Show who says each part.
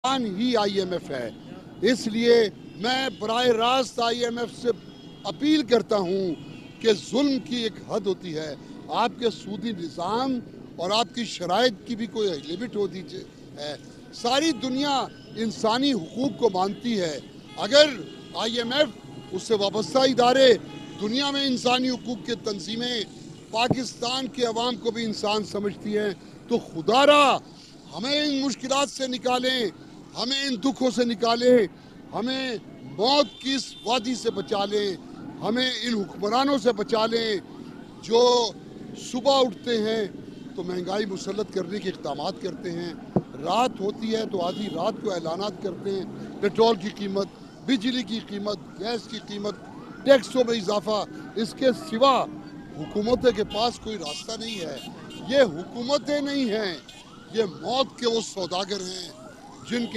Speaker 1: ही IMF है। इसलिए मैं बराह रास्त आईएमएफ से अपील करता हूं कि जुल्म की एक हद होती है। आपके सूदी निज़ाम और आपकी शराइत की भी कोई लिमिट होती है। सारी दुनिया इंसानी हुकूक को मानती है। अगर आईएमएफ उससे वाबस्ता इदारे दुनिया में इंसानी हुकूक के तंजीमें पाकिस्तान के अवाम को भी इंसान समझती हैं, तो खुदारा हमें इन मुश्किलात से निकालें, हमें इन दुखों से निकालें, हमें मौत की इस वादी से बचा लें, हमें इन हुक्मरानों से बचा लें जो सुबह उठते हैं तो महंगाई मुसल्लत करने के इक़दामात करते हैं, रात होती है तो आधी रात को ऐलानात करते हैं पेट्रोल की कीमत, बिजली की कीमत, गैस की कीमत, टैक्सों में इजाफा। इसके सिवा हुकूमतों के पास कोई रास्ता नहीं है। ये हुकूमतें नहीं हैं, ये मौत के वो सौदागर हैं जिनके